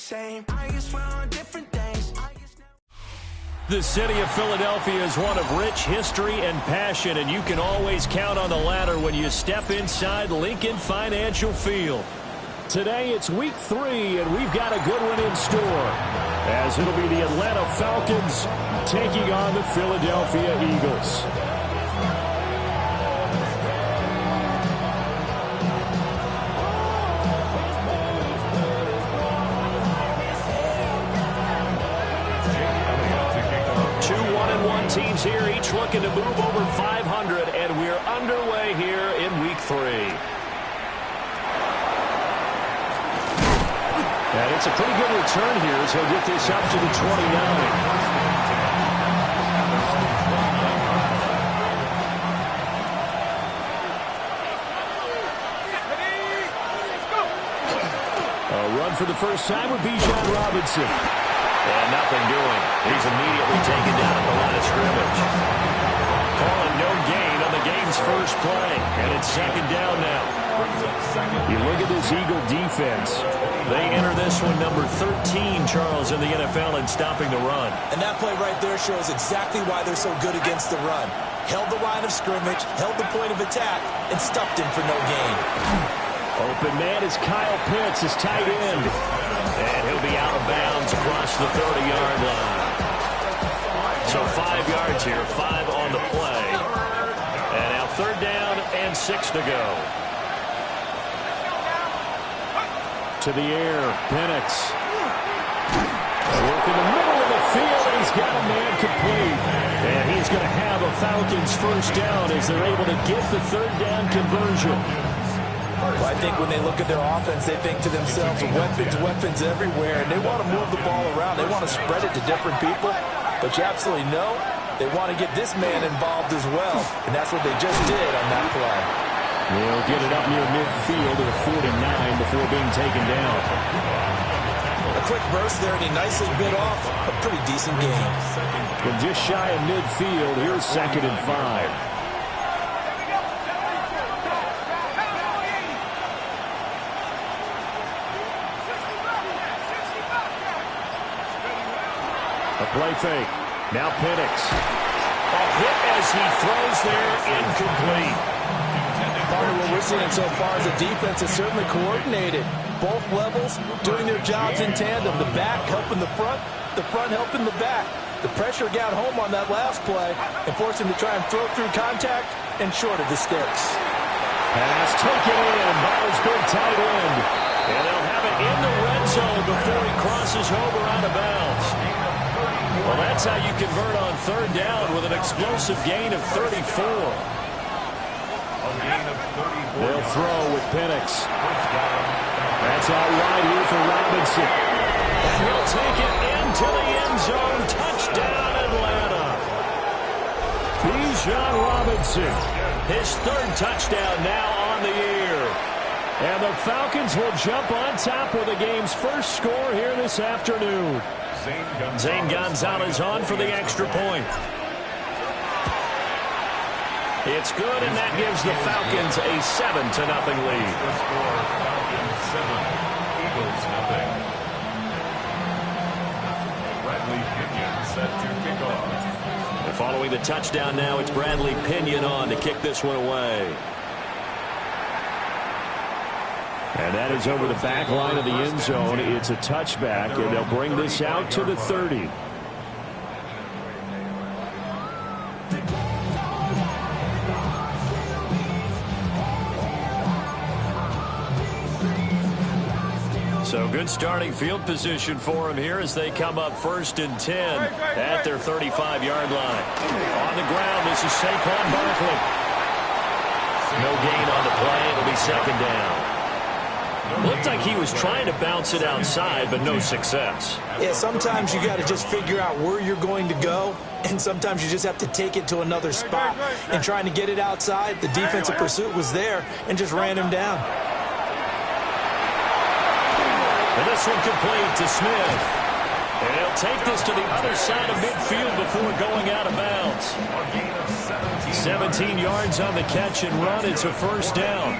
same. I guess we're on different things. The city of Philadelphia is one of rich history and passion, and you can always count on the latter when you step inside Lincoln Financial Field. Today it's week 3, and we've got a good one in store, as it'll be the Atlanta Falcons taking on the Philadelphia Eagles. Teams here, each looking to move over 500, and we're underway here in week 3. And it's a pretty good return here as he'll get this up to the 29. A run for the first time would be John Robinson. And nothing doing. He's immediately taken down at the line of scrimmage. Calling no gain on the game's first play. And it's second down now. You look at this Eagle defense. They enter this one number 13, Charles, in the NFL in stopping the run. And that play right there shows exactly why they're so good against the run. Held the line of scrimmage, held the point of attack, and stuffed him for no gain. Open man is Kyle Pitts, his tight end. And he'll be out of bounds across the 30-yard line. So 5 yards here, 5 on the play. And now third down and 6 to go. To the air, Penix. Work in the middle of the field, and he's got a man complete. And he's going to have a Falcons first down as they're able to get the third down conversion. Well, I think when they look at their offense, they think to themselves, weapons everywhere, and they want to move the ball around. They want to spread it to different people, but you absolutely know they want to get this man involved as well, and that's what they just did on that play. They'll get it up near midfield to the 49 before being taken down. A quick burst there, and he nicely bit off a pretty decent gain. And just shy of midfield, here's 2nd and 5. A play fake. Now Penix. A hit as he throws there, incomplete. Part of what we're seeing so far as a defense is certainly coordinated. Both levels doing their jobs in tandem. The back helping the front helping the back. The pressure got home on that last play and forced him to try and throw through contact and short of the sticks. Pass taken in by his big tight end. And they'll have it in the red zone before he crosses over out of bounds. Well, that's how you convert on third down with an explosive gain of 34. They'll throw with Penix. That's out wide here for Robinson. And he'll take it into the end zone. Touchdown, Atlanta. Bijan Robinson. His third touchdown now on the year. And the Falcons will jump on top with the game's first score here this afternoon. Zane Gonzalez on for the extra point. It's good, and that gives the Falcons a 7-0 lead. Eagles nothing. Bradley Pinion set to kick off. And following the touchdown now, it's Bradley Pinion on to kick this one away. And that is over the back line of the end zone. It's a touchback, and they'll bring this out to the 30. So good starting field position for them here as they come up 1st and 10 at their 35-yard line. On the ground, this is Saquon Barkley. No gain on the play. It'll be 2nd down. Looked like he was trying to bounce it outside, but no success. Yeah, sometimes you got to just figure out where you're going to go, and sometimes you just have to take it to another spot. And trying to get it outside, the defensive pursuit was there and just ran him down. And this one complete to Smith. And he'll take this to the other side of midfield before going out of bounds. 17 yards on the catch and run. It's a first down.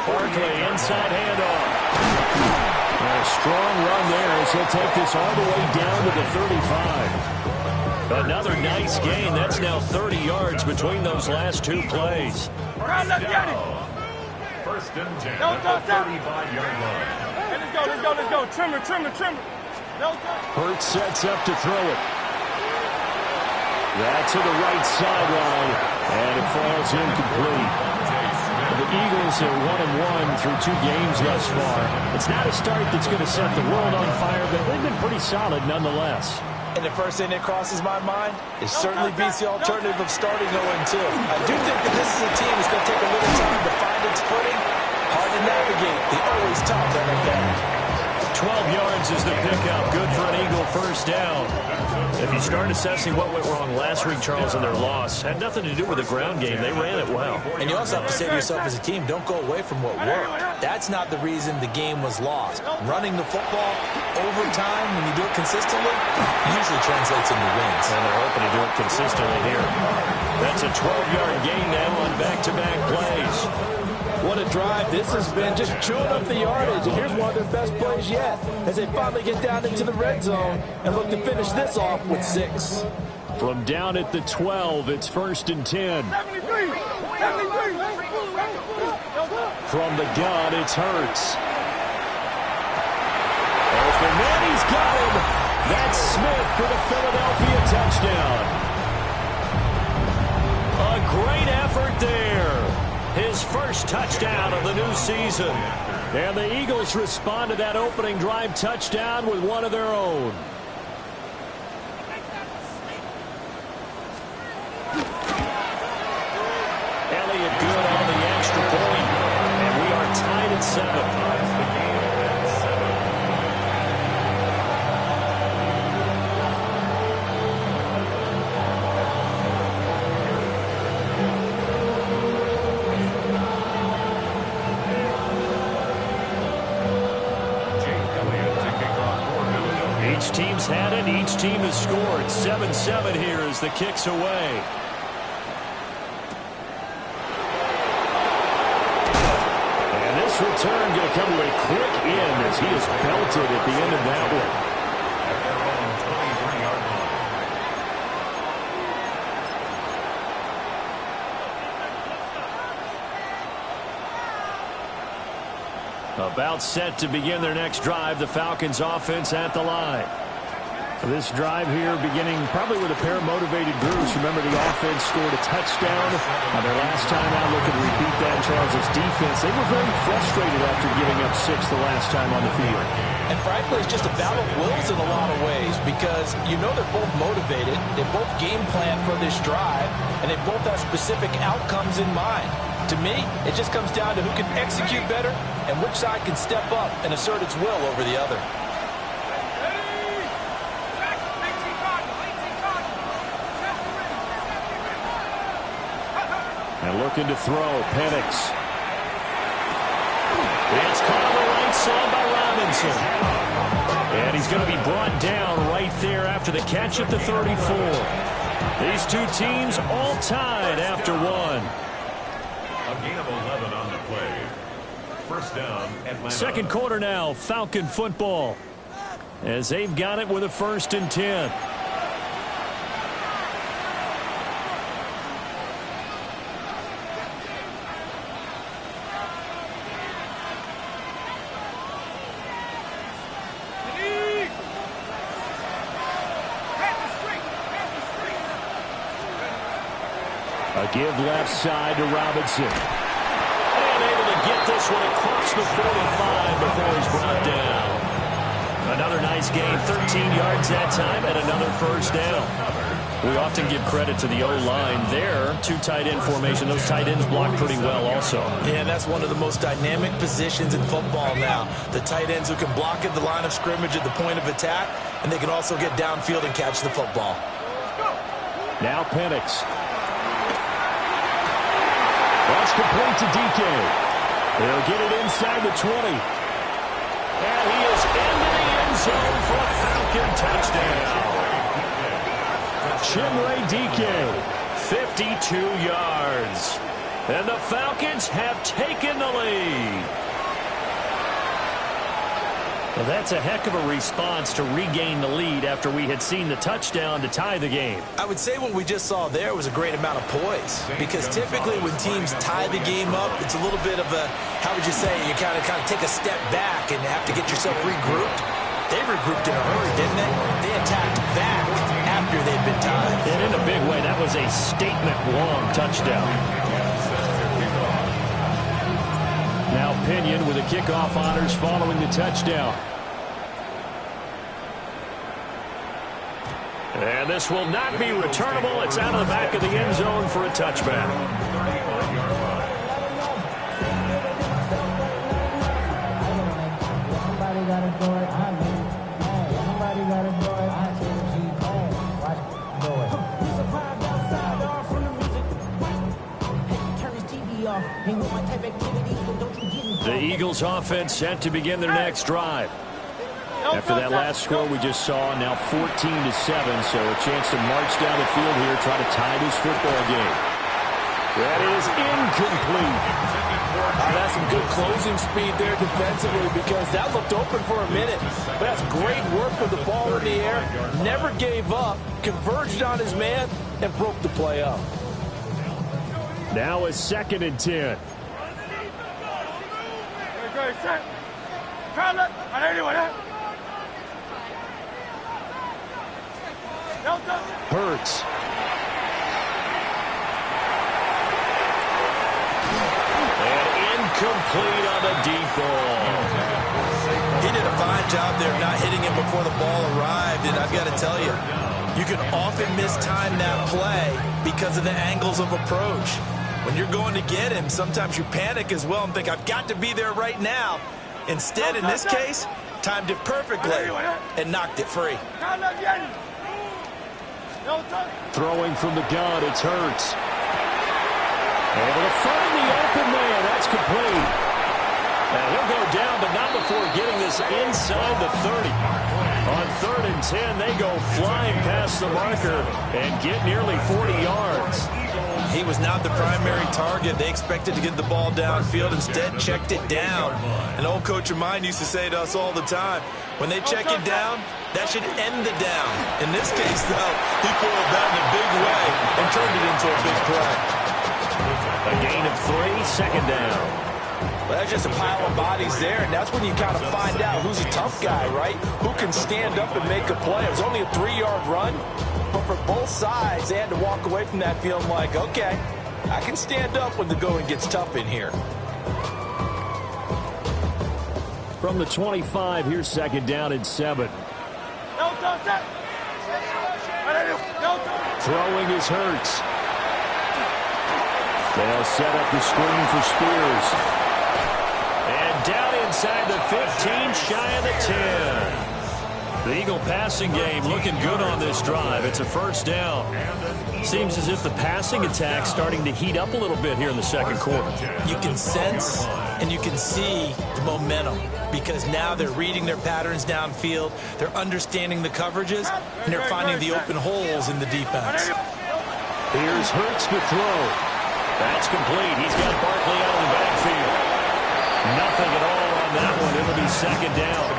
Barkley inside handoff. And a strong run there as he'll take this all the way down to the 35. Another nice gain. That's now 30 yards between those last two plays. First and 10 at the 35-yard line. Let's go. Trimmer. Hurts sets up to throw it. That's to the right sideline, and it falls incomplete. The Eagles are 1-1 through 2 games thus far. It's not a start that's going to set the world on fire, but they've been pretty solid nonetheless. And the first thing that crosses my mind is certainly beats the alternative of starting 0-2. I do think that this is a team that's going to take a little time to find its footing. Hard to navigate. They always top that advantage. 12 yards is the pickup. Good for an Eagle first down. If you start assessing what went wrong last week, Charles, in their loss, had nothing to do with the ground game. They ran it well. And you also have to say to yourself as a team, don't go away from what worked. That's not the reason the game was lost. Running the football over time, when you do it consistently, usually translates into wins. And they're hoping to do it consistently here. That's a 12-yard gain now on back-to-back plays. What a drive this has been, just chewing up the yardage. And here's one of their best plays yet as they finally get down into the red zone and look to finish this off with 6. From down at the 12, it's first and 10. From the gun, it's Hurts. Open man, he's got him. That's Smith for the Philadelphia touchdown. A great effort there. His first touchdown of the new season. And the Eagles respond to that opening drive touchdown with one of their own. Elliott good on the extra point. And we are tied at 7. Each team's had it. Each team has scored. 7-7 here as the kick's away. And this return going to come to a quick end as he is belted at the end of that one. About set to begin their next drive, the Falcons offense at the line. This drive here beginning probably with a pair of motivated groups. Remember, the offense scored a touchdown on their last time out. Looking to repeat that. Charles' defense, they were very frustrated after giving up 6 the last time on the field. And frankly, it's just a battle of wills in a lot of ways because you know they're both motivated. They both game plan for this drive, and they both have specific outcomes in mind. To me, it just comes down to who can execute better and which side can step up and assert its will over the other. And looking to throw, Penix. It's caught on the right side by Robinson. And he's going to be brought down right there after the catch at the 34. These two teams all tied after one. A gain of 11 on the play. First down, Atlanta. Second quarter now, Falcon football. As they've got it with a 1st and 10. A give left side to Robinson. And able to get this one across the 45 before he's brought down. Another nice gain, 13 yards that time, and another first down. We often give credit to the O-line there. 2 tight end formation. Those tight ends block pretty well also. Yeah, that's one of the most dynamic positions in football now. The tight ends who can block at the line of scrimmage at the point of attack, and they can also get downfield and catch the football. Now Penix. That's complete to DK. They'll get it inside the 20. And he is into the end zone for a Falcon touchdown. Chimere DK, 52 yards. And the Falcons have taken the lead. Well, that's a heck of a response to regain the lead after we had seen the touchdown to tie the game. I would say what we just saw there was a great amount of poise, because typically when teams tie the game up, it's a little bit of a, how would you say, you kind of take a step back and have to get yourself regrouped. They regrouped in a hurry, didn't they? They attacked back after they'd been tied. And in a big way, that was a statement-long touchdown. Now Pinion with the kickoff honors following the touchdown. And this will not be returnable. It's out of the back of the end zone for a touchback. The Eagles offense set to begin their next drive. After that last score we just saw, now 14-7, so a chance to march down the field here, try to tie this football game. That is incomplete. That's some good closing speed there defensively, because that looked open for a minute. But that's great work with the ball in the air. Never gave up, converged on his man, and broke the play up. Now a 2nd and 10. Hurts. And incomplete on the deep ball. He did a fine job there not hitting him before the ball arrived, and I've got to tell you, you can often mistime that play because of the angles of approach. When you're going to get him, sometimes you panic as well and think, I've got to be there right now. Instead, in this case, timed it perfectly and knocked it free. Throwing from the gun, it's Hurts. Able to find the open man. That's complete. And he'll go down, but not before getting this inside the 30. On 3rd and 10, they go flying past the marker and get nearly 40 yards. He was not the primary target. They expected to get the ball downfield. Instead, checked it down. An old coach of mine used to say to us all the time, when they check it down, that should end the down. In this case, though, he foiled that in a big way and turned it into a big play. A gain of 3, 2nd down. Well, that's just a pile of bodies there, and that's when you kind of find out who's a tough guy, right? Who can stand up and make a play. It was only a 3-yard run, but for both sides, they had to walk away from that feeling like, okay, I can stand up when the going gets tough in here. From the 25, here's 2nd down and 7. Throwing is Hurts. They'll set up the screen for Spears. And down inside the 15, shy of the 10. The Eagle passing game looking good on this drive. It's a 1st down. Seems as if the passing attack's starting to heat up a little bit here in the 2nd quarter. You can sense and you can see the momentum, because now they're reading their patterns downfield, they're understanding the coverages, and they're finding the open holes in the defense. Here's Hurts to throw. That's complete. He's got Barkley out of the backfield. Nothing at all on that one. It'll be 2nd down.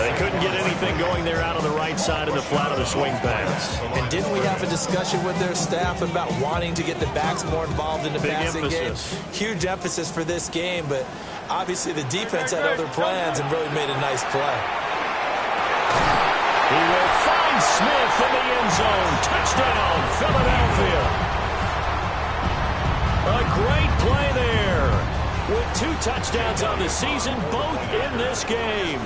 They couldn't get anything going there out on the right side of the flat of the swing pass. And didn't we have a discussion with their staff about wanting to get the backs more involved in the passing game? Huge emphasis for this game, but obviously the defense had other plans and really made a nice play. He will find Smith in the end zone. Touchdown, Philadelphia. A great play there. With 2 touchdowns on the season, both in this game.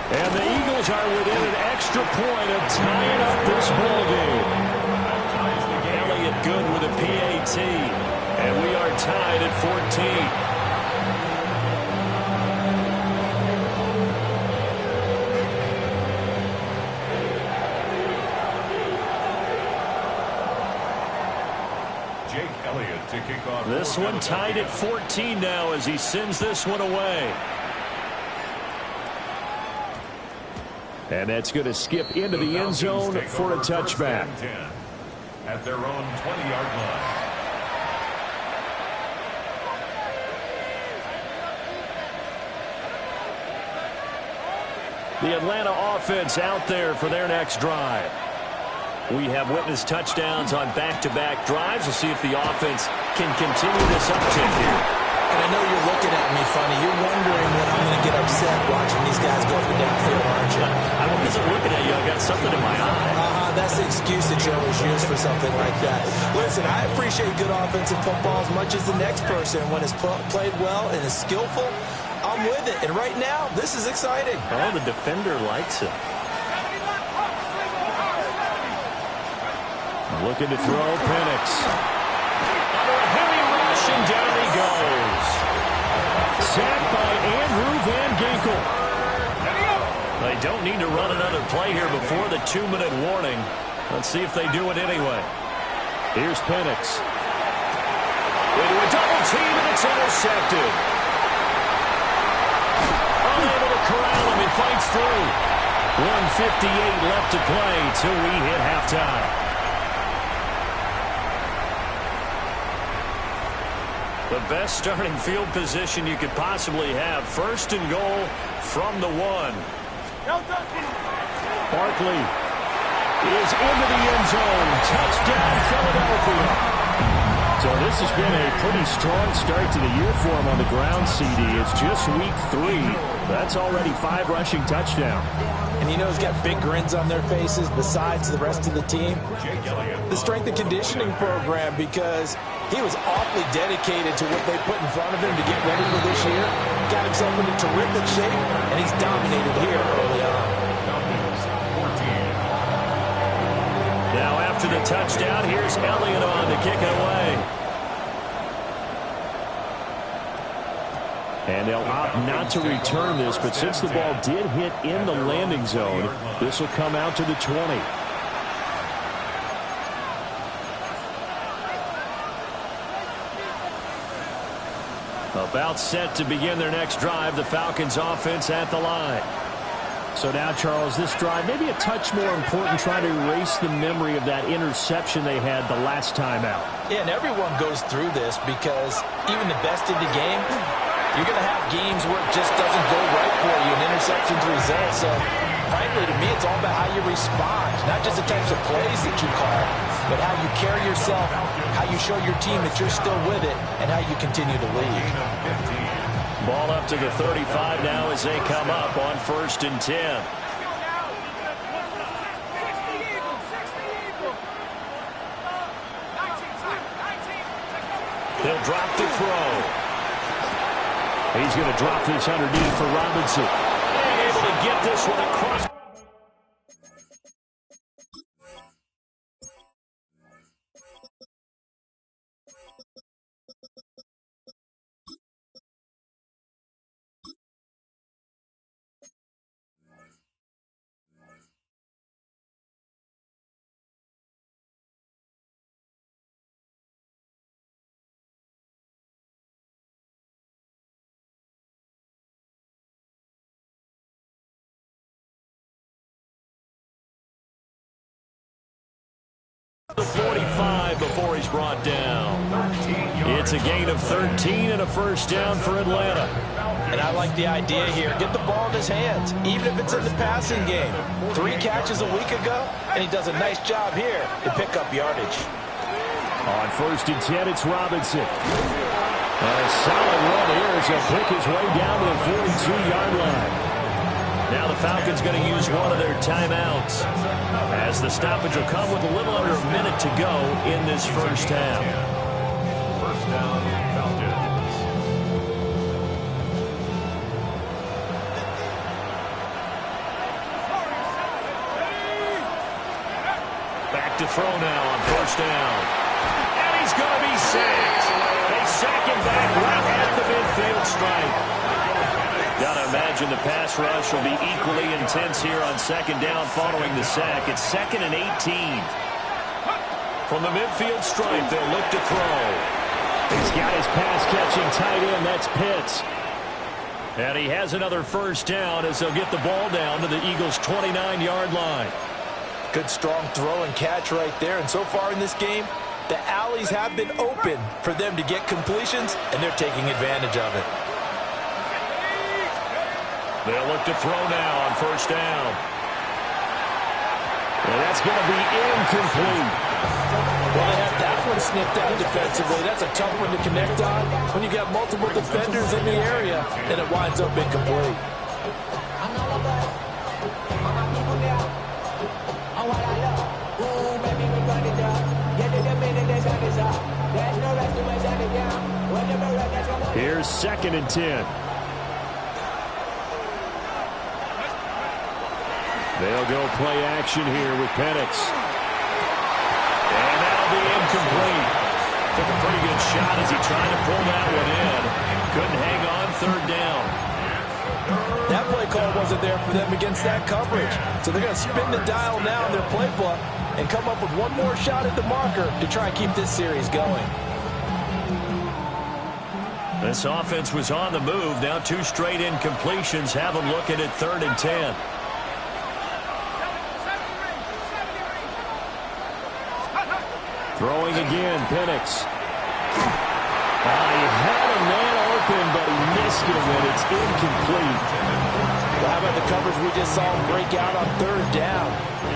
And the Eagles are within an extra point of tying up this ball game. Elliott good with a PAT. And we are tied at 14. To kick off. This one tied at 14 now as he sends this one away. And that's going to skip into the end zone for a touchback. At their own 20-yard line. The Atlanta offense out there for their next drive. We have witnessed touchdowns on back-to-back drives. We'll see if the offense can continue this uptick here. And I know you're looking at me funny. You're wondering when I'm going to get upset watching these guys go up and downfield, aren't you? I wasn't looking at you. I got something in my eye. That's the excuse that you always use for something like that. Listen, I appreciate good offensive football as much as the next person. When it's played well and is skillful, I'm with it. And right now, this is exciting. Oh, the defender likes it. Looking to throw, Penix. Under a heavy rush, and down he goes. Sacked by Andrew Van Ginkel. They don't need to run another play here before the 2-minute warning. Let's see if they do it anyway. Here's Penix. Into a double team, and it's intercepted. Unable to corral him. He fights through. 1:58 left to play till we hit halftime. The best starting field position you could possibly have. First and goal from the 1. Barkley is into the end zone. Touchdown, Philadelphia. So this has been a pretty strong start to the year for him on the ground, CD. It's just week 3. That's already 5 rushing touchdowns. And you know he's got big grins on their faces besides the rest of the team. The strength and conditioning program, because he was awfully dedicated to what they put in front of him to get ready for this year. Got himself into terrific shape, and he's dominated here early on. Now after the touchdown, here's Elliott on to kick it away. And they'll opt not to return this, but since the ball did hit in the landing zone, this will come out to the 20. About set to begin their next drive, the Falcons offense at the line. So now, Charles, this drive maybe a touch more important, trying to erase the memory of that interception they had the last time out. Yeah, and everyone goes through this because even the best in the game, you're going to have games where it just doesn't go right for you, and interceptions result. So, frankly, to me, it's all about how you respond, not just the types of plays that you call, but how you carry yourself, how you show your team that you're still with it, and how you continue to lead. Ball up to the 35 now as they come up on 1st and 10. They'll drop the throw. He's going to drop this underneath for Robinson. And able to get this one across. The 45 before he's brought down. It's a gain of 13 and a first down for Atlanta. And I like the idea here. Get the ball in his hands, even if it's in the passing game. 3 catches a week ago, and he does a nice job here to pick up yardage. On 1st and 10, it's Robinson. And a solid run here as he'll pick his way down to the 42-yard line. Now the Falcons going to use one of their timeouts, as the stoppage will come with a little under a minute to go in this first half. First down, Falcons. Back to throw now on 1st down. And he's going to be sacked. They sack him back right at the midfield stripe. Got to imagine the pass rush will be equally intense here on 2nd down following the sack. It's 2nd and 18. From the midfield stripe, they'll look to throw. He's got his pass-catching tight end. That's Pitts. And he has another first down as they'll get the ball down to the Eagles' 29-yard line. Good strong throw and catch right there. And so far in this game, the alleys have been open for them to get completions, and they're taking advantage of it. They'll look to throw now on first down. And that's going to be incomplete. Well, they have that one snipped out defensively. That's a tough one to connect on when you got multiple defenders in the area, and it winds up incomplete. Here's 2nd and 10. They'll go play action here with Penix. And that'll be incomplete. Took a pretty good shot as he tried to pull that one in. Couldn't hang on 3rd down. That play call wasn't there for them against that coverage. So they're going to spin the dial now in their playbook and come up with one more shot at the marker to try and keep this series going. This offense was on the move. Now 2 straight incompletions have them looking at 3rd and 10. Throwing again, Penix. He had a man open, but he missed him, and it's incomplete. Well, how about the coverage we just saw him break out on 3rd down?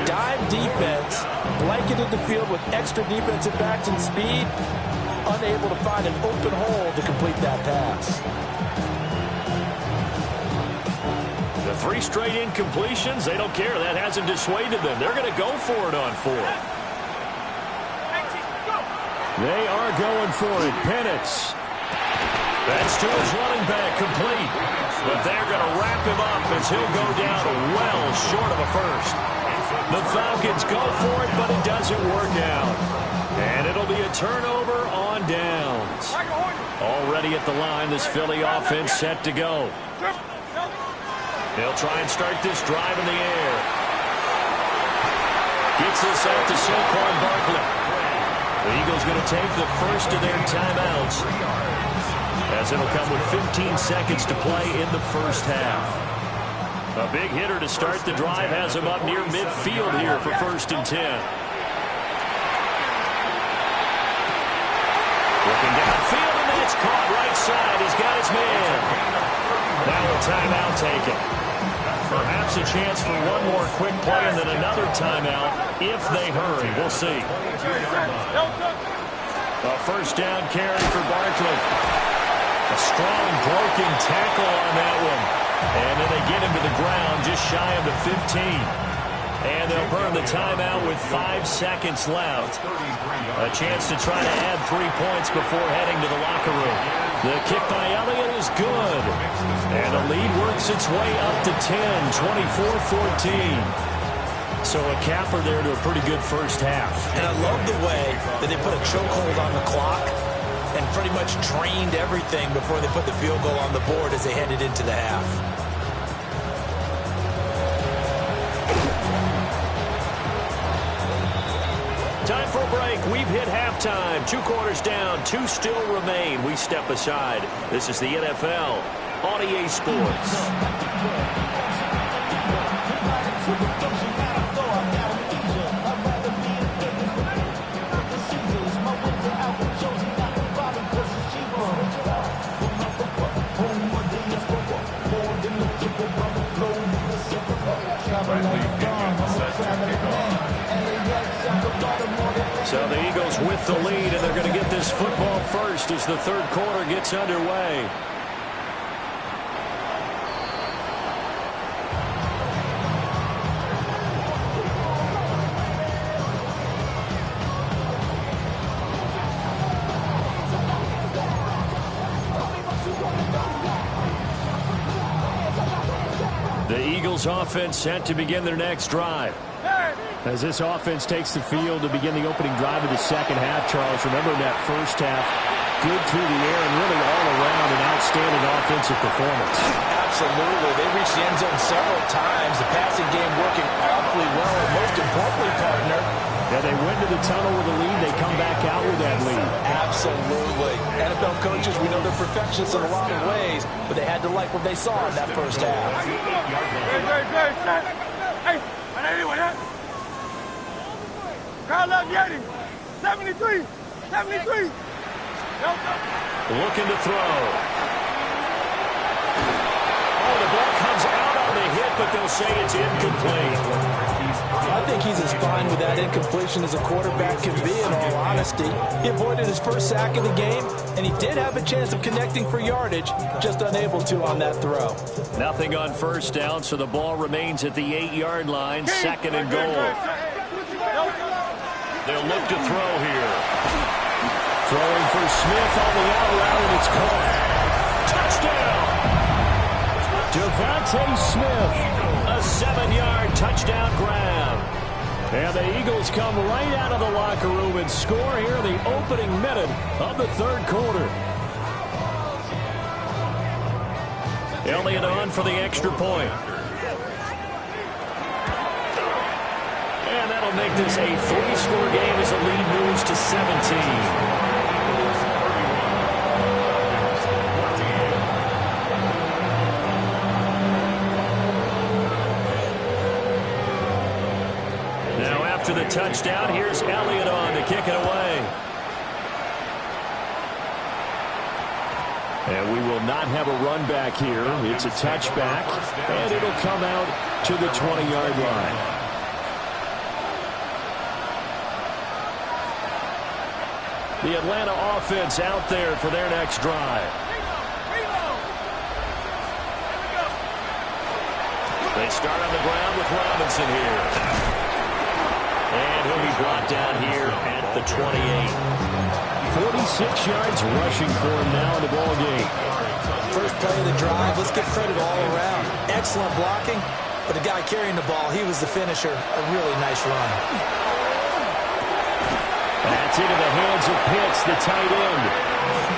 Dime defense, blanketed the field with extra defensive backs and speed, unable to find an open hole to complete that pass. The 3 straight incompletions, they don't care. That hasn't dissuaded them. They're going to go for it on 4th. They are going for it. Penix. That's to his running back, complete. But they're going to wrap him up as he'll go down well short of a first. The Falcons go for it, but it doesn't work out. And it'll be a turnover on downs. Already at the line, this Philly offense set to go. They'll try and start this drive in the air. Gets this out to Saquon Barkley. The Eagles going to take the first of their timeouts, as it'll come with 15 seconds to play in the first half. A big hitter to start the drive has him up near midfield here for 1st and 10. Looking downfield, and that's caught right side. He's got his man. Now a timeout taken. Perhaps a chance for one more quick play and then another timeout if they hurry. We'll see. A first down carry for Barkley. A strong broken tackle on that one. And then they get him to the ground just shy of the 15. And they'll burn the timeout with 5 seconds left. A chance to try to add 3 points before heading to the locker room. The kick by Elliott is good. And the lead works its way up to 10, 24-14. So a capper there to a pretty good first half. And I love the way that they put a chokehold on the clock and pretty much drained everything before they put the field goal on the board as they headed into the half. Time for a break. We've hit halftime. 2 quarters down. 2 still remain. We step aside. This is the NFL on EA Sports. So the Eagles with the lead, and they're going to get this football first as the 3rd quarter gets underway. The Eagles offense set to begin their next drive. As this offense takes the field to begin the opening drive of the second half, Charles, remember in that first half, good through the air and really all around an outstanding offensive performance. Absolutely. They reached the end zone several times. The passing game working awfully well, and most importantly, partner, yeah, they went to the tunnel with a lead. They come back out with that lead. Absolutely. NFL coaches, we know they're perfectionists in a lot of ways, but they had to like what they saw in that first half. Hey, anyway, Crowd love Yeti. 73. 73. Looking to throw. Oh, the ball comes out say it's incomplete. I think he's as fine with that incompletion as a quarterback can be, in all honesty. He avoided his first sack of the game, and he did have a chance of connecting for yardage, just unable to on that throw. Nothing on first down, so the ball remains at the 8-yard line, 2nd and goal. They'll look to throw here. Throwing for Smith on the out route, and it's caught. Touchdown! Devontae Smith, a 7-yard touchdown grab. And the Eagles come right out of the locker room and score here in the opening minute of the third quarter. Elliott on for the extra point. And that'll make this a 3-score game as the lead moves to 17. After the touchdown, here's Elliott on to kick it away. And we will not have a run back here. It's a touchback, and it'll come out to the 20-yard line. The Atlanta offense out there for their next drive. They start on the ground with Robinson here. And he'll be brought down here at the 28. 46 yards rushing for him now in the ball game. First play of the drive, let's give credit all around. Excellent blocking, but the guy carrying the ball, he was the finisher. A really nice run. That's into the hands of Pitts, the tight end.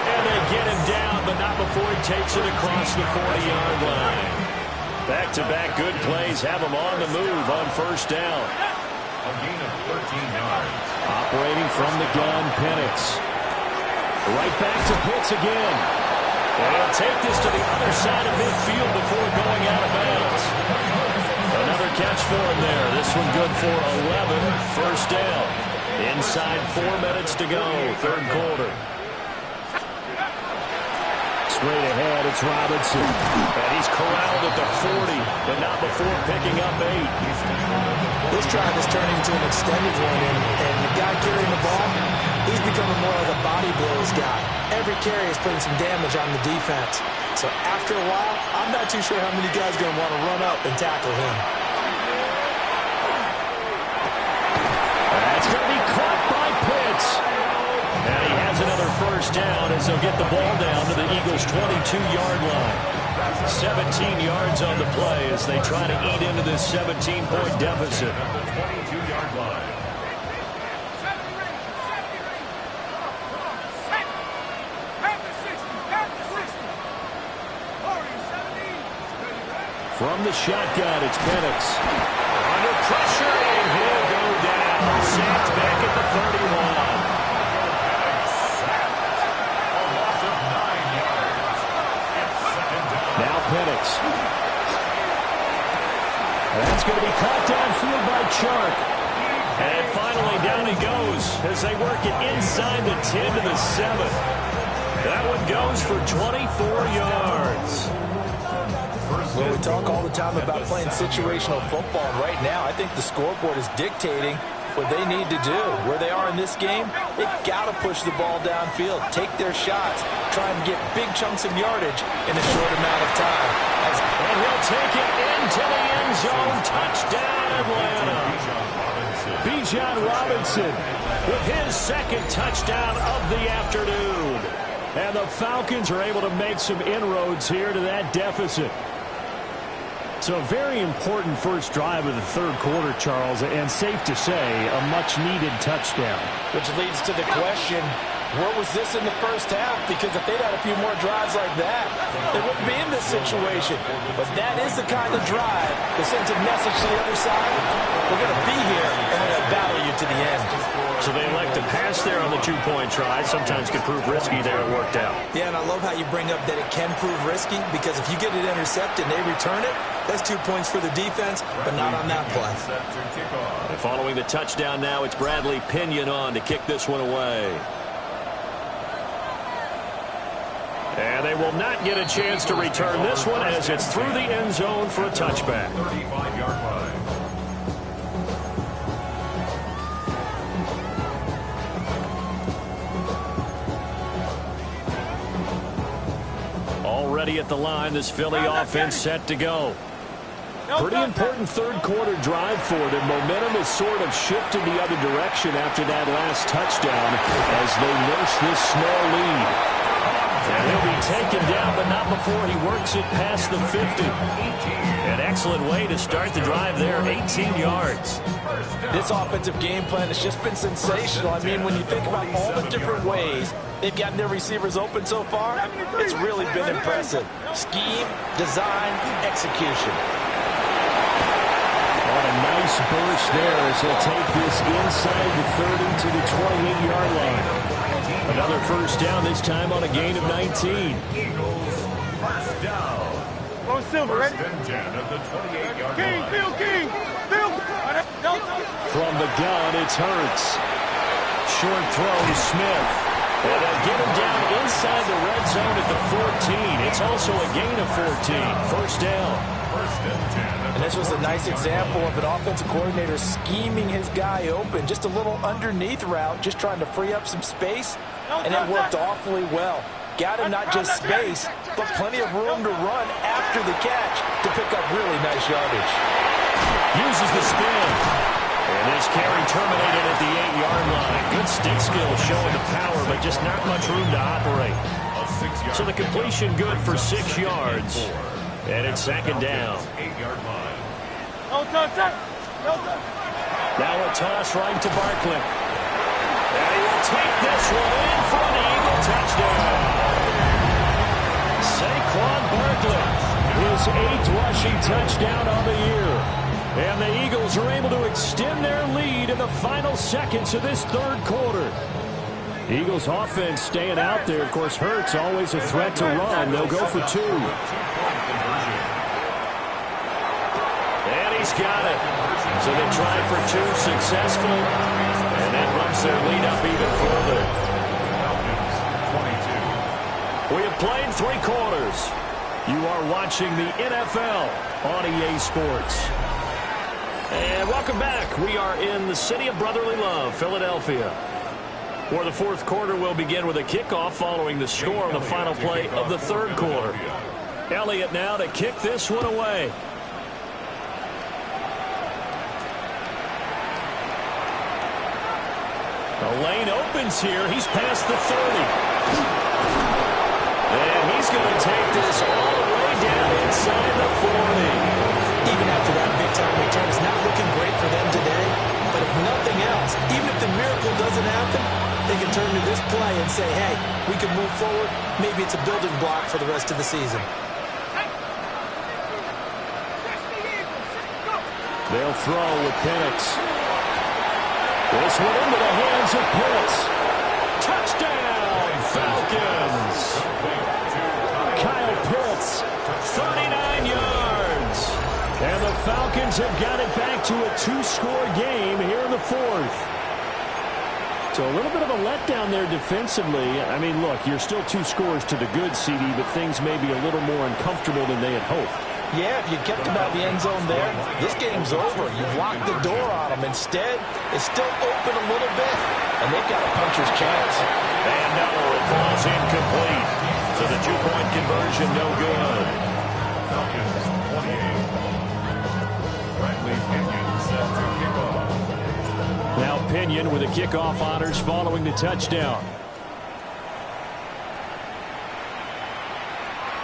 And they get him down, but not before he takes it across the 40-yard line. Back-to-back good plays have him on the move on first down. A gain of 13 yards. Operating from the gun, Penix. Right back to Pitts again. And he'll take this to the other side of midfield before going out of bounds. Another catch for him there. This one good for 11. First down. Inside 4 minutes to go. Third quarter. Straight ahead, it's Robinson. And he's corralled at the 40, but not before picking up 8. This drive is turning into an extended one, and the guy carrying the ball, he's becoming more like a body blows guy. Every carry is putting some damage on the defense. So after a while, I'm not too sure how many guys are going to want to run up and tackle him. That's going to be caught by Pitts. And he has another first down as they'll get the ball down to the Eagles' 22-yard line. 17 yards on the play as they try to eat into this 17-point deficit. At the 22-yard line. From the shotgun, it's Penix. Under pressure, and he'll go down. Sacked back at the 31. Now Penix. That's going to be caught downfield by Chark. And finally down he goes as they work it inside the 10 to the 7. That one goes for 24 yards. Well, we talk all the time about playing situational football. Right now, I think the scoreboard is dictating what they need to do. Where they are in this game, they've got to push the ball downfield, take their shots, try and get big chunks of yardage in a short amount of time. And he'll take it into the end zone. Touchdown, Atlanta. Bijan Robinson with his second touchdown of the afternoon. And the Falcons are able to make some inroads here to that deficit. So a very important first drive of the third quarter, Charles, and safe to say, a much-needed touchdown. Which leads to the question, where was this in the first half? Because if they'd had a few more drives like that, they wouldn't be in this situation. But that is the kind of drive that sends a message to the other side. We're going to be here, and we're going to battle you to the end. So they elect to pass there on the two-point try. Sometimes could prove risky there. It worked out. Yeah, and I love how you bring up that it can prove risky, because if you get it intercepted and they return it, that's 2 points for the defense, but not on that play. And following the touchdown now, it's Bradley Pinion on to kick this one away. And they will not get a chance to return this one as it's through the end zone for a touchback. 35-yard line. Already at the line, this Philly offense set to go. Pretty important third quarter drive for them. Momentum has sort of shifted the other direction after that last touchdown as they nurse this small lead. And he'll be taken down, but not before he works it past the 50. An excellent way to start the drive there, 18 yards. This offensive game plan has just been sensational. I mean, when you think about all the different ways they've gotten their receivers open so far, it's really been impressive. Scheme, design, execution. On a nice burst there as he'll take this inside the 30 to the 28-yard line. Another first down, this time on a gain of 19. Eagles, first down. Go Silver, ready? First and 10 at the 28-yard King, line. Phil. From the gun, it's Hurts. Short throw to Smith. And they'll get him down inside the red zone at the 14. It's also a gain of 14. First down. First and 10. And this was a nice example of an offensive coordinator scheming his guy open. Just a little underneath route, just trying to free up some space. And it worked awfully well. Got him not just space, but plenty of room to run after the catch to pick up really nice yardage. Uses the spin. And this carry terminated at the 8-yard line. Good stick skill showing the power, but just not much room to operate. So the completion good for 6 yards. And it's second down. 8-yard line. Now a toss right to Barkley. And he will take this one in for an Eagle touchdown. Saquon Barkley, his 8th rushing touchdown on the year. And the Eagles are able to extend their lead in the final seconds of this third quarter. Eagles offense staying out there. Of course, Hurts always a threat to run. They'll go for 2. And he's got it. So they try for 2, successful. And that bumps their lead up even further. We have played 3 quarters. You are watching the NFL on EA Sports. And welcome back. We are in the city of brotherly love, Philadelphia, where the fourth quarter will begin with a kickoff following the score on the final play of the third quarter. Elliott now to kick this one away. The lane opens here. He's past the 30. And he's going to take this all the way down inside the 40. Even after that big-time return, it's not looking great for them today. But if nothing else, even if the miracle doesn't happen, they can turn to this play and say, hey, we can move forward. Maybe it's a building block for the rest of the season. They'll throw with Penix. This one into the hands of Penix. Touchdown, Falcons. Kyle Pitts, 39 yards. And the Falcons have got it back to a 2-score game here in the fourth. So a little bit of a letdown there defensively. I mean, look, you're still 2 scores to the good, CD, but things may be a little more uncomfortable than they had hoped. Yeah, if you kept them out of the end zone there, this game's over. You've locked the door on them. Instead, it's still open a little bit, and they've got a puncher's chance. And no, it falls incomplete. So the 2-point conversion, no good. Falcons 28. Bradley Pinion set to kick off. Now Pinion with the kickoff honors following the touchdown.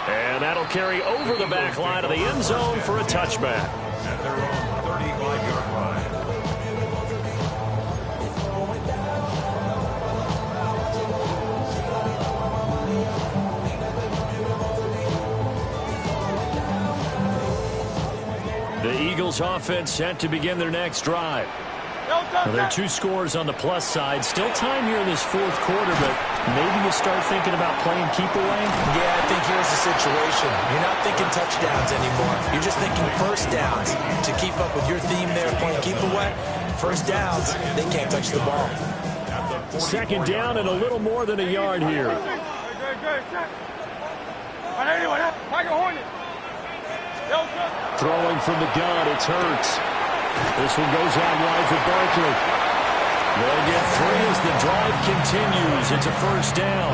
And that'll carry over the back line of the end zone for a touchback. At their own 35-yard line. The Eagles offense set to begin their next drive. Well, there are 2 scores on the plus side. Still time here in this fourth quarter, but maybe you start thinking about playing keep away? Yeah, I think here's the situation. You're not thinking touchdowns anymore. You're just thinking first downs. To keep up with your theme there, playing keep away, first downs, they can't touch the ball. Second down and a little more than a yard here. Throwing from the gun, it's Hurts. This one goes out wide for Barkley. They'll get 3 as the drive continues. It's a first down.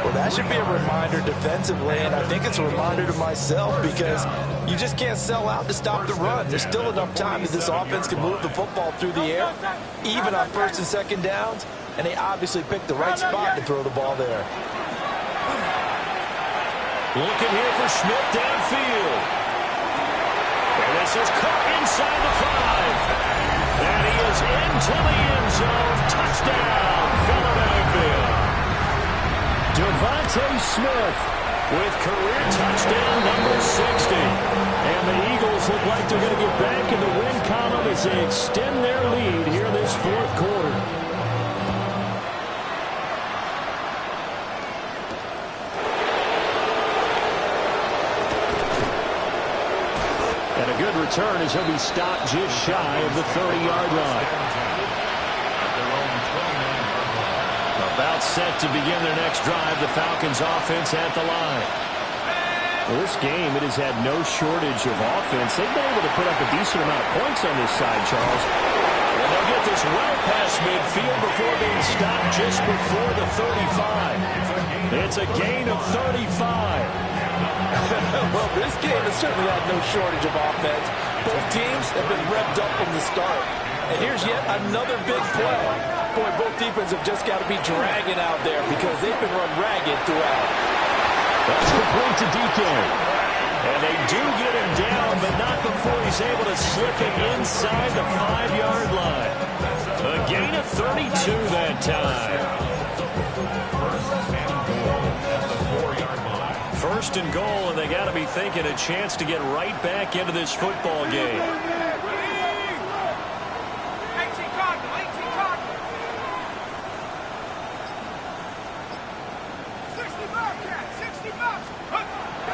Well, that should be a reminder defensively, and I think it's a reminder to myself because you just can't sell out to stop the run. There's still enough time that this offense can move the football through the air, even on first and second downs, and they obviously picked the right spot to throw the ball there. Looking here for Smith downfield. And this is caught inside the 5. And he is into the end zone. Touchdown, Philadelphia. Devontae Smith with career touchdown number 60. And the Eagles look like they're going to get back in the win column as they extend their lead here in this fourth quarter. And a good return as he'll be stopped just shy of the 30-yard line. About set to begin their next drive, the Falcons offense at the line. Well, this game, it has had no shortage of offense. They've been able to put up a decent amount of points on this side, Charles. And they'll get this well past midfield before being stopped just before the 35. It's a gain of 35. Well, this game has certainly had no shortage of offense. Both teams have been revved up from the start. And here's yet another big play. Boy, both defenses have just got to be dragging out there because they've been run ragged throughout. That's complete to DK. And they do get him down, but not before he's able to slip it inside the 5-yard line. A gain of 32 that time. First and goal, and they got to be thinking a chance to get right back into this football game.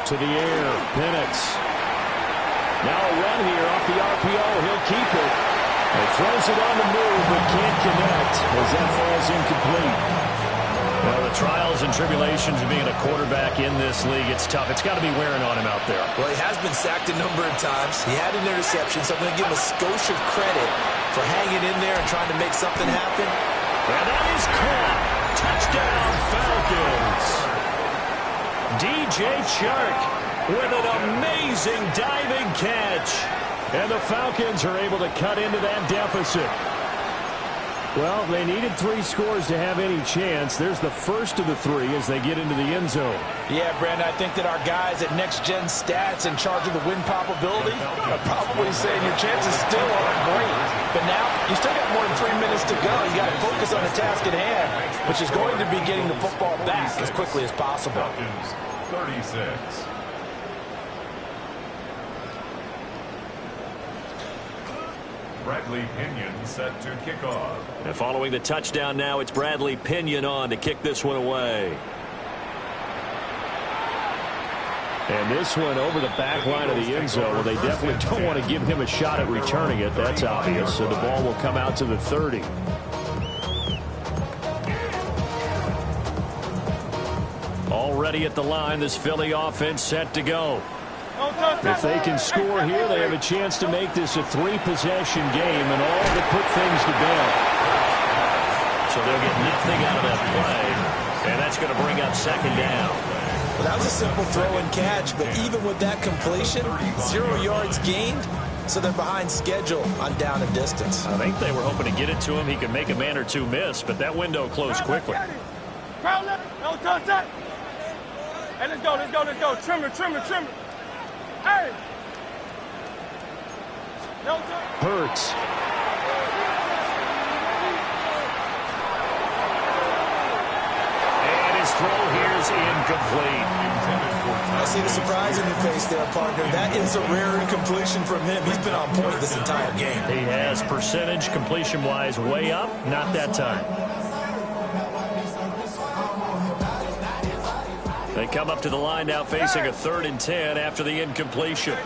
To the air, Penix. Now a run here off the RPO. He'll keep it. He throws it on the move, but can't connect as that falls incomplete. Well, the trials and tribulations of being a quarterback in this league, it's tough. It's got to be wearing on him out there. Well, he has been sacked a number of times. He had an interception, so I'm going to give him a skosh of credit for hanging in there and trying to make something happen. And that is caught. Touchdown, Falcons. DJ Chark with an amazing diving catch. And the Falcons are able to cut into that deficit. Well, they needed 3 scores to have any chance. There's the first of the 3 as they get into the end zone. Yeah, Brandon, I think that our guys at Next Gen Stats in charge of the win probability are probably saying your chances still aren't great. But now you still got more than 3 minutes to go. You got to focus on the task at hand, which is going to be getting the football back as quickly as possible. 36. Bradley Pinion set to kick off. And following the touchdown now, it's Bradley Pinion on to kick this one away. And this one over the back line of the end zone. Well, they definitely don't want to give him a shot at returning it. That's obvious. So the ball will come out to the 30. Already at the line, this Philly offense set to go. If they can score here, they have a chance to make this a 3-possession game and all to put things to bed. So they'll get nothing out of that play, and that's going to bring up second down. Well, that was a simple throw and catch, but even with that completion, 0 yards gained, so they're behind schedule on down and distance. I think they were hoping to get it to him. He could make a man or 2 miss, but that window closed quickly. Hey, let's go, let's go, let's go. Trimmer, trimmer, trimmer. Hey! Hurts. And his throw here is incomplete. I see the surprise in your face there, partner. That is a rare incompletion from him. He's been on point this entire game. He has percentage completion-wise way up, not that time. They come up to the line now facing a 3rd and 10 after the incompletion.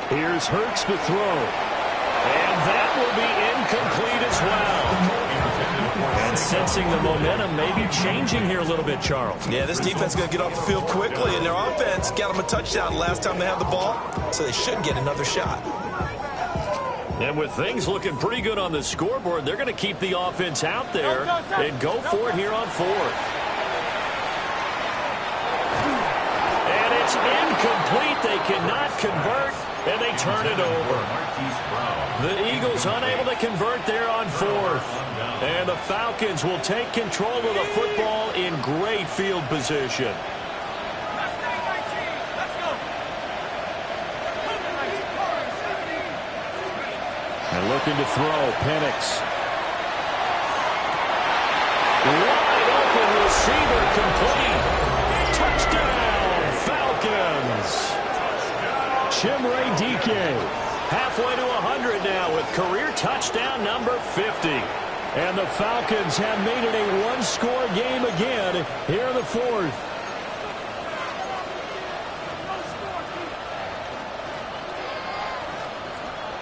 Here's Hurts to throw. And that will be incomplete as well. And defense sensing the momentum maybe changing here a little bit, Charles. Yeah, this defense is going to get off the field quickly, and their offense got them a touchdown last time they had the ball, so they should get another shot. And with things looking pretty good on the scoreboard, they're going to keep the offense out there and go for it here on fourth. And it's incomplete. They cannot convert, and they turn it over. The Eagles unable to convert there on fourth. And the Falcons will take control of the football in great field position. And looking to throw, Penix. Wide open receiver complete. Touchdown, Falcons. Chimere Dike. Halfway to 100 now with career touchdown number 50. And the Falcons have made it a one-score game again here in the fourth.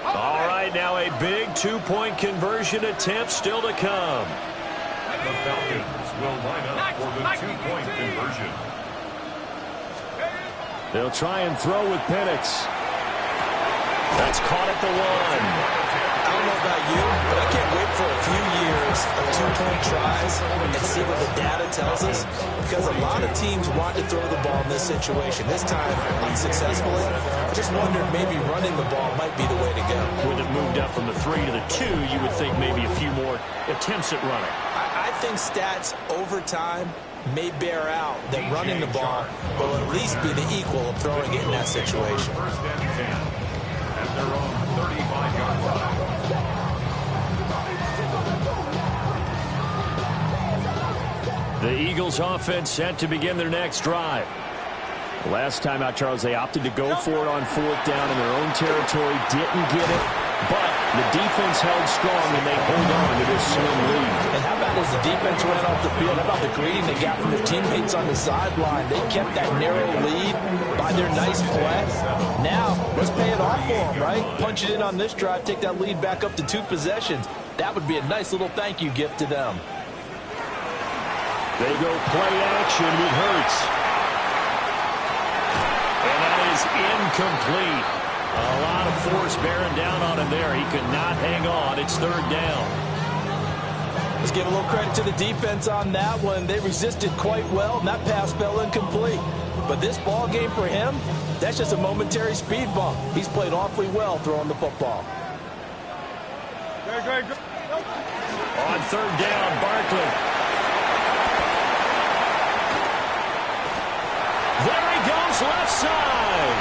All right, now a big two-point conversion attempt still to come. The Falcons will line up for the two-point conversion. They'll try and throw with Penix. That's caught at the one. I don't know about you, but I can't wait for a few years of two-point tries and see what the data tells us, because a lot of teams want to throw the ball in this situation. This time, unsuccessfully. I just wondered maybe running the ball might be the way to go. With it moved up from the 3 to the 2, you would think maybe a few more attempts at running. I think stats over time may bear out that running the ball will at least be the equal of throwing it in that situation. First and 10. At their own 35-yard line. The Eagles offense set to begin their next drive. Last time out, Charles, they opted to go for it on fourth down in their own territory. Didn't get it, but the defense held strong, and they hold on to this slim lead. And how about as the defense ran off the field, how about the greeting they got from their teammates on the sideline? They kept that narrow lead by their nice play. Now, let's pay it off for them, right? Punch it in on this drive, take that lead back up to 2 possessions. That would be a nice little thank you gift to them. They go play action with Hurts. And that is incomplete. A lot of force bearing down on him there. He could not hang on. It's third down. Let's give a little credit to the defense on that one. They resisted quite well, and that pass fell incomplete. But this ball game for him, that's just a momentary speed bump. He's played awfully well throwing the football. On third down, Barkley. There he goes, left side.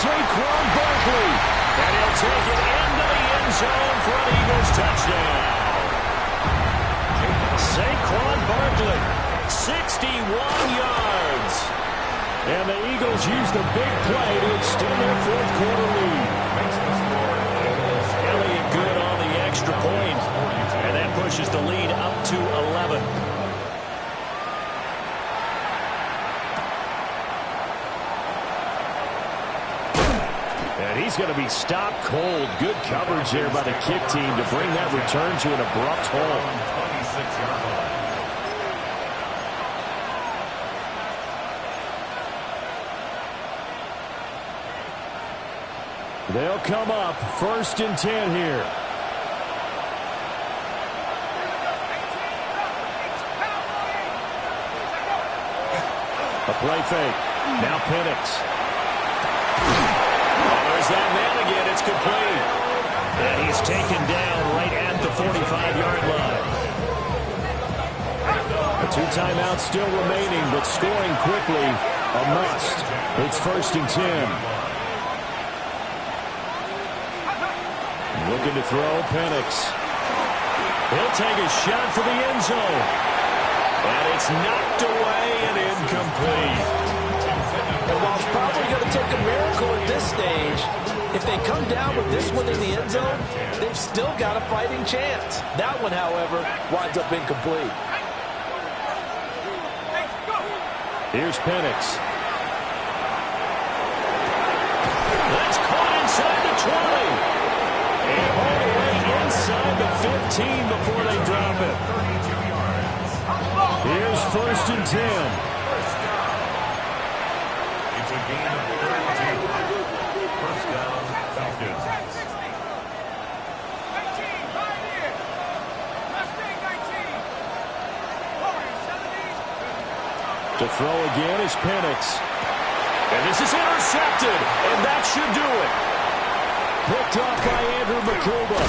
Saquon Barkley. And he'll take it into the end zone for an Eagles touchdown. Saquon Barkley, 61 yards. And the Eagles use the big play to extend their fourth quarter lead. Elliott good on the extra point. And that pushes the lead up to 11. And he's going to be stopped cold. Good coverage there by the kick team to bring that return to an abrupt halt. 26-yard line. They'll come up 1st and 10 here. A play fake. Now Penix. There's that man again. It's complete. And he's taken down right at the 45-yard line. A 2 timeouts still remaining, but scoring quickly a must. It's 1st and 10. Looking to throw, Penix. He'll take a shot for the end zone. And it's knocked away and incomplete. And while it's probably going to take a miracle at this stage, if they come down with this one in the end zone, they've still got a fighting chance. That one, however, winds up incomplete. Here's Penix. That's caught inside the 20. And all the way inside the 15 before they drop it. Here's 1st and 10. It's a gain of 13. First down, Falcons. To throw again is Penix. And this is intercepted, and that should do it. Picked up by Andrew McCuba.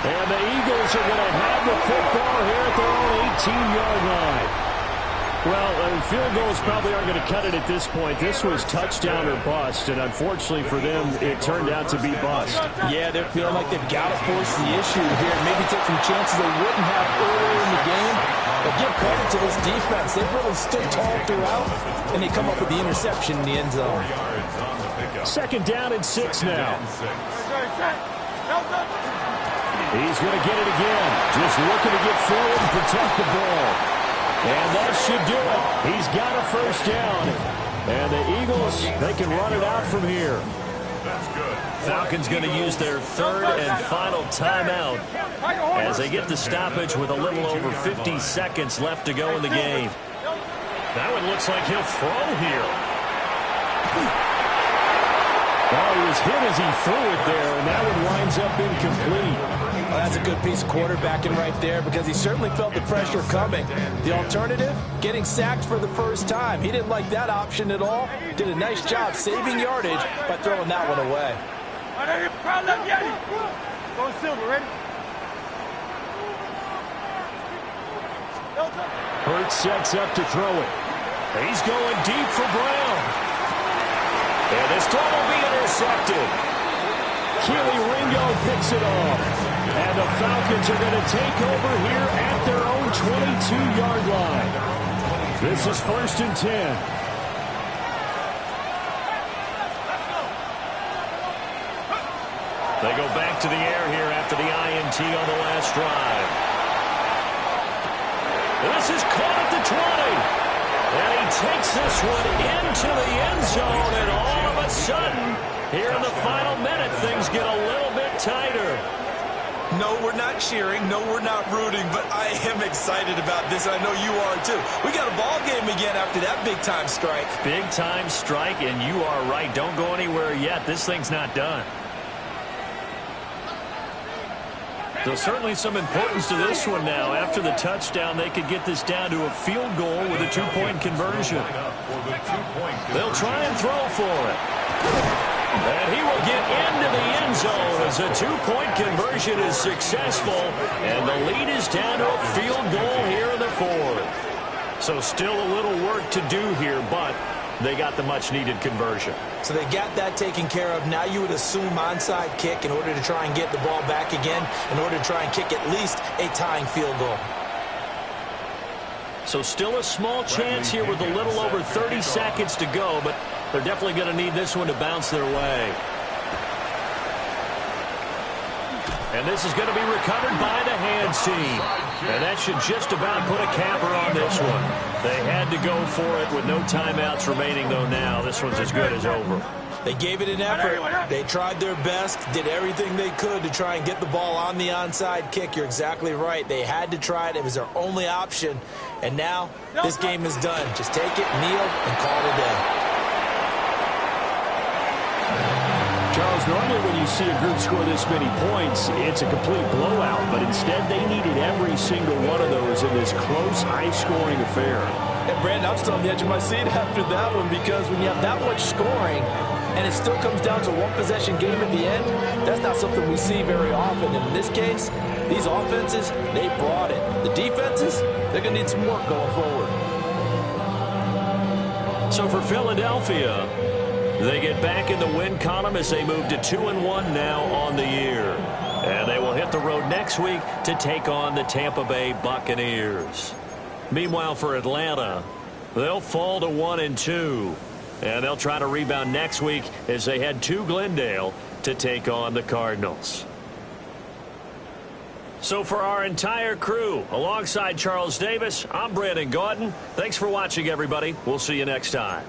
And the Eagles are going to have the football here at their own 18-yard line. Well, field goals probably aren't going to cut it at this point. This was touchdown or bust, and unfortunately for them, it turned out to be bust. Yeah, they're feeling like they've got to force the issue here. Maybe take some chances they wouldn't have earlier in the game. But give credit to this defense. They've really stood tall throughout, and they come up with the interception in the end zone. 2nd down and 6 now. He's going to get it again. Just looking to get forward and protect the ball. And that should do it. He's got a 1st down. And the Eagles, they can run it out from here. That's good. Falcons going to use their 3rd and final timeout as they get the stoppage with a little over 50 seconds left to go in the game. That one looks like he'll throw here. Well, he was hit as he threw it there, and that one winds up incomplete. Well, that's a good piece of quarterbacking right there because he certainly felt the pressure coming. The alternative, getting sacked for the first time. He didn't like that option at all. Did a nice job saving yardage by throwing that one away. Go Silver, ready? Hurts sets up to throw it. He's going deep for Brown. And this throw will be intercepted. Keely Ringo picks it off. And the Falcons are going to take over here at their own 22-yard line. This is 1st and 10. They go back to the air here after the INT on the last drive. This is caught at the 20. And he takes this one into the end zone, and all of a sudden, here in the final minute, things get a little bit tighter. No, we're not cheering. No, we're not rooting, but I am excited about this. I know you are, too. We got a ball game again after that big-time strike. Big-time strike, and you are right. Don't go anywhere yet. This thing's not done. There's certainly some importance to this one now. After the touchdown, they could get this down to a field goal with a 2-point conversion. They'll try and throw for it. And he will get into the end zone as a 2-point conversion is successful. And the lead is down to a field goal here in the 4th. So still a little work to do here, but they got the much-needed conversion. So they got that taken care of. Now you would assume onside kick in order to try and get the ball back again, in order to try and kick at least a tying field goal. So still a small chance here with a little over 30 seconds to go, but they're definitely going to need this one to bounce their way. And this is going to be recovered by the hands team. And that should just about put a capper on this one. They had to go for it with no timeouts remaining, though now. This one's as good as over. They gave it an effort. They tried their best, did everything they could to try and get the ball on the onside kick. You're exactly right. They had to try it. It was their only option. And now this game is done. Just take it, kneel, and call it a day. Charles, normally when you see a group score this many points, it's a complete blowout. But instead, they needed every single one of those in this close, high-scoring affair. And Brandon, I'm still on the edge of my seat after that one because when you have that much scoring and it still comes down to one possession game at the end, that's not something we see very often. And in this case, these offenses, they brought it. The defenses, they're going to need some work going forward. So for Philadelphia, they get back in the win column as they move to 2-1 now on the year. And they will hit the road next week to take on the Tampa Bay Buccaneers. Meanwhile, for Atlanta, they'll fall to 1-2. And they'll try to rebound next week as they head to Glendale to take on the Cardinals. So for our entire crew, alongside Charles Davis, I'm Brandon Gaudin. Thanks for watching, everybody. We'll see you next time.